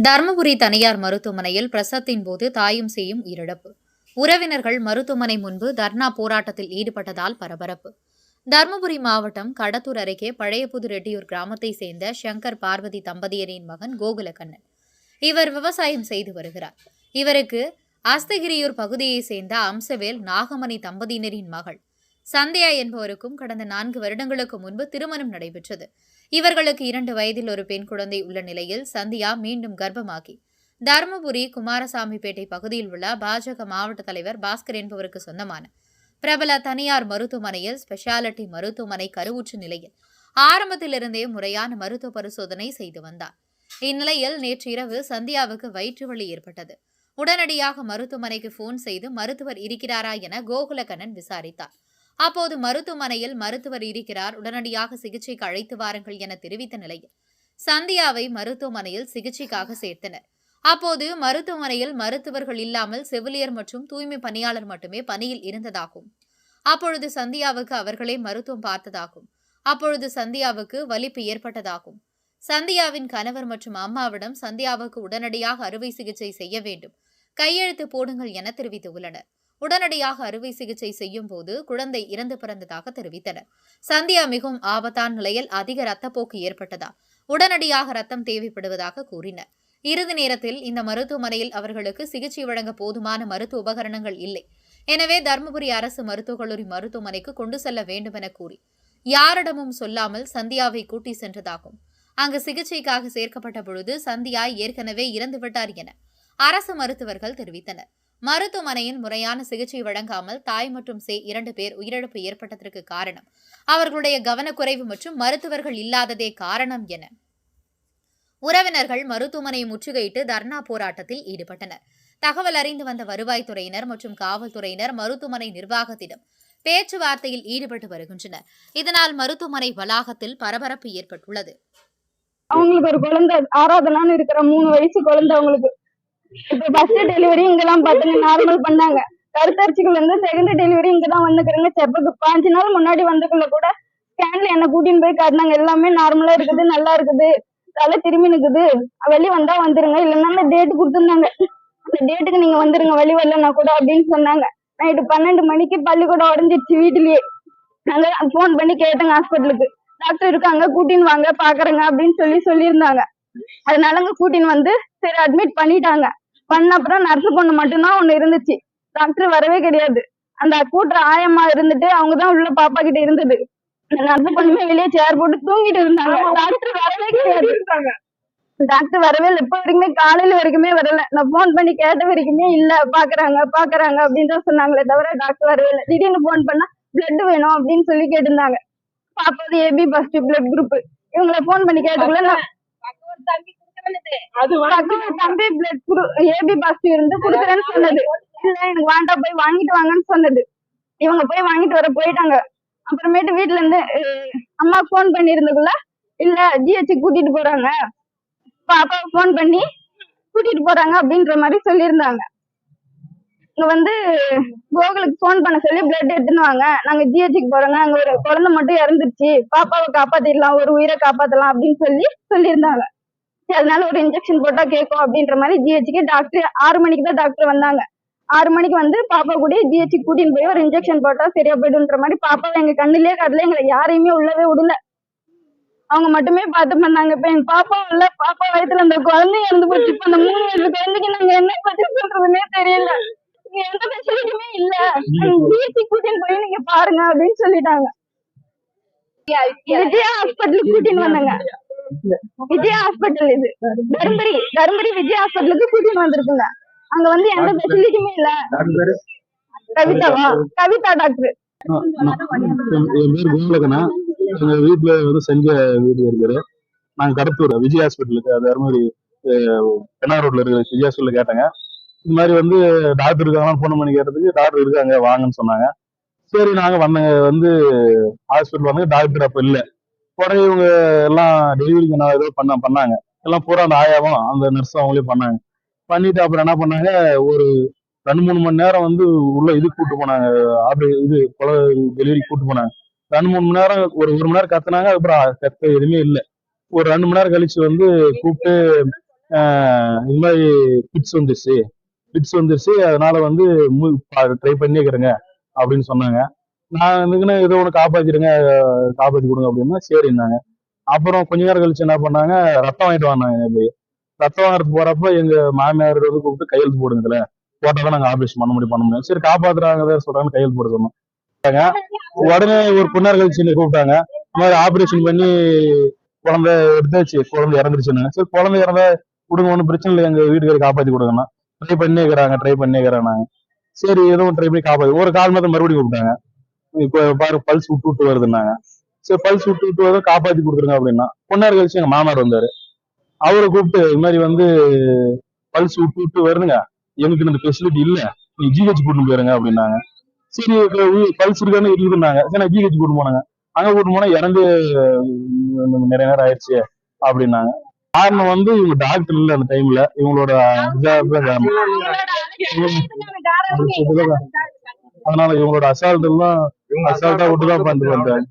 தருமபுரி தனியார் மருத்துவமனையில் பிரசவத்தின் போது தாயும் சேயும் உயிரிழப்பு. உறவினர்கள் மருத்துவமனை முன்பு தர்ணா போராட்டத்தில் ஈடுபட்டதால் பரபரப்பு. தருமபுரி மாவட்டம் கடத்தூர் அருகே பழையபுது ரெட்டியூர் கிராமத்தை சேர்ந்த சங்கர் பார்வதி தம்பதியரின் மகன் கோகுலக்கண்ணன். இவர் விவசாயம் செய்து வருகிறார். இவருக்கு அஸ்தகிரியூர் பகுதியை சேர்ந்த அம்சவேல் நாகமணி தம்பதியினரின் மகள் சந்தியா என்பவருக்கும் கடந்த 4 வருடங்களுக்கு முன்பு திருமணம் நடைபெற்றது. இவர்களுக்கு 2 வயதில் ஒரு பெண் குழந்தை உள்ள நிலையில் சந்தியா மீண்டும் கர்ப்பமாகி தருமபுரி குமாரசாமிப்பேட்டை பகுதியில் உள்ள பாஜக மாவட்ட தலைவர் பாஸ்கர் என்பவருக்கு சொந்தமான பிரபல தனியார் மருத்துவமனையில் ஸ்பெஷாலிட்டி மருத்துவமனை கருவுற்ற நிலையில் ஆரம்பத்திலிருந்தே முறையான மருத்துவ பரிசோதனை செய்து வந்தார். இந்நிலையில் நேற்று இரவு சந்தியாவுக்கு வயிற்று வலி ஏற்பட்டது. உடனடியாக மருத்துவமனைக்கு போன் செய்து மருத்துவர் இருக்கிறாரா என கோகுலக்கண்ணன் விசாரித்தார். அப்போது மருத்துவமனையில் மருத்துவர் இருக்கிறார், உடனடியாக சிகிச்சைக்கு அழைத்து வாருங்கள் என தெரிவித்த நிலையில் சந்தியாவை மருத்துவமனையில் சிகிச்சைக்காக சேர்த்தனர். அப்போது மருத்துவமனையில் மருத்துவர்கள் இல்லாமல் செவிலியர் மற்றும் தூய்மை பணியாளர் மட்டுமே பணியில் இருந்ததாகவும், அப்பொழுது சந்தியாவுக்கு அவர்களே மருத்துவம் பார்த்ததாகவும், அப்பொழுது சந்தியாவுக்கு வலிப்பு ஏற்பட்டதாகவும், சந்தியாவின் கணவர் மற்றும் அம்மாவிடம் சந்தியாவுக்கு உடனடியாக அறுவை சிகிச்சை செய்ய வேண்டும், கையெழுத்து போடுங்கள் என தெரிவித்துள்ளனர். உடனடியாக அறுவை சிகிச்சை செய்யும் போது குழந்தை இறந்து பிறந்ததாக தெரிவித்தனர். சந்தியா மிகவும் ஆபத்தான நிலையில் அதிக இரத்தப்போக்கு ஏற்பட்டதா உடனடியாக ரத்தம் தேவைப்படுவதாக கூறினர். இறுதி நேரத்தில் இந்த மருத்துவமனையில் அவர்களுக்கு சிகிச்சை வழங்க போதுமான மருத்துவ உபகரணங்கள் இல்லை. எனவே தருமபுரி அரசு மருத்துவக் கல்லூரி மருத்துவமனைக்கு கொண்டு செல்ல வேண்டும் என கூறி யாரிடமும் சொல்லாமல் சந்தியாவை கூட்டி சென்றதாகும். அங்கு சிகிச்சைக்காக சேர்க்கப்பட்ட பொழுது சந்தியா ஏற்கனவே இறந்துவிட்டார் என அரசு மருத்துவர்கள் தெரிவித்தனர். மருத்துவமனையின் முறையான சிகிச்சை வழங்காமல் தாய் மற்றும் 2 பேர் உயிரிழப்பு ஏற்பட்டதற்கு காரணம் அவர்களுடைய கவனக்குறைவு மற்றும் மருத்துவர்கள் இல்லாததே காரணம் என உறவினர்கள் மருத்துவமனையை முற்றுகையிட்டு தர்ணா போராட்டத்தில் ஈடுபட்டனர். தகவல் அறிந்து வந்த வருவாய்த்துறையினர் மற்றும் காவல்துறையினர் மருத்துவமனை நிர்வாகத்திடம் பேச்சுவார்த்தையில் ஈடுபட்டு வருகின்றனர். இதனால் மருத்துவமனை வளாகத்தில் பரபரப்பு ஏற்பட்டுள்ளது. அவங்களுக்கு ஒரு குழந்தை ஆராதனான்னு இருக்கிற 3 வயசு குழந்தை. அவங்களுக்கு இப்ப ஃபர்ஸ்ட் டெலிவரி இங்கெல்லாம் பாத்துங்க நார்மல் பண்ணாங்க. கருத்தரிச்சிக்குள்ள இருந்து செகண்ட் டெலிவரி இங்கதான் வந்துக்கிறேங்க. செப்பக்கு 5 நாள் முன்னாடி வந்துக்குள்ள கூட ஸ்கேன்ல என்ன கூட்டின்னு போய் காட்டினாங்க. எல்லாமே நார்மலா இருக்குது, நல்லா இருக்குது, தலை திரும்பி நிக்குது, வெளி வந்தா வந்துருங்க, இல்லைன்னா டேட் கொடுத்துருந்தாங்க, அந்த டேட்டுக்கு நீங்க வந்துருங்க, வெளி வரலன்னா கூட அப்படின்னு சொன்னாங்க. நைட்டு 12 மணிக்கு பள்ளிக்கூடம் உடஞ்சிடுச்சு வீட்டுலயே. நாங்க போன் பண்ணி கேட்டோங்க ஹாஸ்பிட்டலுக்கு, டாக்டர் இருக்காங்க கூட்டின்னு வாங்க பாக்குறேங்க அப்படின்னு சொல்லியிருந்தாங்க. அதனால அங்க கூட்டின்னு வந்து சரி அட்மிட் பண்ணிட்டாங்க. பண்ண அப்புறம் நர்ஸ் பொண்ணு மட்டும்தான் ஒண்ணு இருந்துச்சு, டாக்டர் வரவே கிடையாது. அந்த கூட்டுற ஆயம்மா இருந்துட்டு அவங்கதான் உள்ள பாப்பா கிட்ட இருந்தது. நர்ஸ் பொண்ணுமே வெளியே சேர் போட்டு தூங்கிட்டு இருந்தாங்க. டாக்டர் வரவே கிடையாது. டாக்டர் வரவே இல்லை. இப்ப வரைக்குமே காலையில வரைக்குமே வரல. நான் போன் பண்ணி கேட்ட வரைக்குமே இல்ல, பாக்குறாங்க அப்படின்னு தான் சொன்னாங்களே தவிர டாக்டர் வரவே இல்லை. திடீர்னு போன் பண்ணா பிளட் வேணும் அப்படின்னு சொல்லி கேட்டிருந்தாங்க. பாப்பாது AB பாசிட்டிவ் பிளட் குரூப். இவங்களை போன் பண்ணி கேட்டுக்குள்ள தம்பி பிளட் குரூப் AB பாசிட்டிவ் இருந்து குடுக்குறேன்னு சொன்னது. இல்ல எனக்கு வேண்டாம், போய் வாங்கிட்டு வாங்கன்னு சொன்னது. இவங்க போய் வாங்கிட்டு வர போயிட்டாங்க. அப்புறமேட்டு வீட்டுல இருந்து அம்மா போன் பண்ணி இருந்ததுக்குள்ள இல்ல GH கூட்டிட்டு போறாங்க, பாப்பாவை போன் பண்ணி கூட்டிட்டு போறாங்க அப்படின்ற மாதிரி சொல்லியிருந்தாங்க. இங்க வந்து கோகுலுக்கு போன் பண்ண சொல்லி பிளட் எடுத்துன்னு வாங்க, நாங்க GHக்கு போறோங்க, அங்க ஒரு குழந்தை மட்டும் இறந்துருச்சு, பாப்பாவை காப்பாத்திடலாம், ஒரு உயிரை காப்பாத்தலாம் அப்படின்னு சொல்லியிருந்தாங்க. அதனால ஒரு இன்ஜெக்ஷன் போட்டா கேட்கும் அப்படின்ற மாதிரி GHக்கு டாக்டர் 6 மணிக்கு தான் டாக்டர் வந்தாங்க. 6 மணிக்கு வந்து பாப்பா கூட GHக்கு கூட்டின்னு போய் ஒரு இன்ஜெக்ஷன் போட்டா சரியா போயிடுன்ற மாதிரி பாப்பாவை எங்க கண்ணிலே காட்டல, எங்களை யாரையுமே உள்ளவே விடல. அவங்க மட்டுமே பார்த்து பண்ணாங்க. இப்ப என் பாப்பா இல்ல, பாப்பா வயசுல அந்த குழந்தை இறந்து போச்சு. இப்ப அந்த 3 வயசு குழந்தைக்கு நாங்க என்ன பத்தி சொல்றதுன்னே தெரியல. இங்க எந்த ஃபெசிலிட்டியுமே இல்ல, GHக்கு கூட்டின்னு போய் நீங்க பாருங்க அப்படின்னு சொல்லிட்டாங்க. விஜயா ஹாஸ்பிட்டலுக்கு கூட்டின்னு வந்தாங்க. விஜயா ஹாஸ்பிட்டல், இது தருமபுரி விஜயா ஹாஸ்பிட்டலுக்கு கூட்டின்னு வந்திருக்குங்க. அங்க வந்து எந்த ஃபெசிலிட்டியுமே இல்ல. கவிதா டாக்டர். என் பேர் கோகுலக்கண்ணா. எங்க வீட்டுல வந்து செஞ்ச வீடு இருக்காரு. நாங்க கடத்தூர் விஜய் ஹாஸ்பிட்டலுக்கு தருமபுரி பெண்ணா ரோட்ல இருக்கிற விஜய் ஹாஸ்பிட்டல் கேட்டாங்க. இந்த மாதிரி வந்து டாக்டர் இருக்காங்க, போன் பண்ணி கேட்டதுக்கு டாக்டர் இருக்காங்க வாங்கன்னு சொன்னாங்க. சரி நாங்க வந்து ஹாஸ்பிட்டல் வந்து டாக்டர் அப்ப இல்ல. உடனே இவங்க எல்லாம் டெலிவரிக்கு என்ன ஏதோ பண்ணாங்க. எல்லாம் பூரா அந்த ஆயாவும் அந்த நர்ஸும் அவங்களே பண்ணிட்டு அப்புறம் என்ன பண்ணாங்க, ஒரு 2-3 மணி நேரம் வந்து உள்ள இது கூட்டு போனாங்க, டெலிவரி கூட்டு போனாங்க. 2-3 மணி நேரம், ஒரு மணி நேரம் கத்துனாங்க. அதுக்கப்புறம் கத்த எதுவுமே இல்லை. ஒரு 2 மணி நேரம் கழிச்சு வந்து கூப்பிட்டு இந்த மாதிரி கிட்ஸ் வந்துருச்சு அதனால வந்து ட்ரை பண்ணிக்கிறேங்க அப்படின்னு சொன்னாங்க. நான் வந்துக்குன்னு ஏதோ ஒன்று காப்பாத்திடுங்க, காப்பாத்தி கொடுங்க அப்படின்னா சரின்னாங்க. அப்புறம் கொஞ்ச நேரம் கழிச்சு என்ன பண்ணாங்க, ரத்தம் வாங்கிட்டு வந்தாங்க. ரத்தம் வாங்குறதுக்கு போறப்ப எங்க மாமியார் வந்து கூப்பிட்டு கையெழுத்து போடுங்கல, போட்டாதான் நாங்க ஆபரேஷன் பண்ண முடியும். சரி காப்பாத்துறாங்க சொல்றாங்க, கையெழுத்து போட சொன்னோம். உடனே ஒரு பொண்ணார் கழிச்சு என்னை கூப்பிட்டாங்க. இந்த மாதிரி ஆபரேஷன் பண்ணி குழந்தை எடுத்தாச்சு, குழந்தை இறந்துருச்சுன்னு. சரி குழந்தை இறந்தா கொடுங்க, ஒன்றும் பிரச்சனை இல்லை, எங்க வீட்டுக்காரி காப்பாத்தி கொடுங்கன்னா ட்ரை பண்ணிக்கிறாங்க. சரி எதுவும் ட்ரை பண்ணி காப்பாத்தி ஒரு கால் மாதம் மறுபடியும் கூப்பிட்டாங்க. இப்ப பாரு பல்ஸ் விட்டு விட்டு வருதுன்னாங்க. சரி பல்ஸ் விட்டு விட்டு வருது, காப்பாத்தி கொடுத்துருங்க அப்படின்னா. பொண்ணார் கழிச்சு எங்க மாமனார் வந்தாரு. அவரை கூப்பிட்டு இது மாதிரி வந்து பல்ஸ் விட்டு விட்டு வருதுங்க, எனக்கு இந்த ஃபெசிலிட்டி இல்ல, நீ ஜிஹெச் கூட்டு போயிருங்க அப்படின்னாங்க. சரி பல்ஸ் இருக்கான்னு இருக்குதுன்னாங்க. சரி நான் ஜிஹெச் கூட்டு போனாங்க. அங்க கூட்டு போனா இறந்து நிறைய நேரம் ஆயிடுச்சு அப்படின்னாங்க. காரணம் வந்து இவங்க டாக்டர் இல்ல அந்த டைம்ல, இவங்களோட அதனால இவங்களோட அசால்ட் எல்லாம் அசால்ட்டா விட்டுதான் பண்ணிட்டு வந்தாங்க.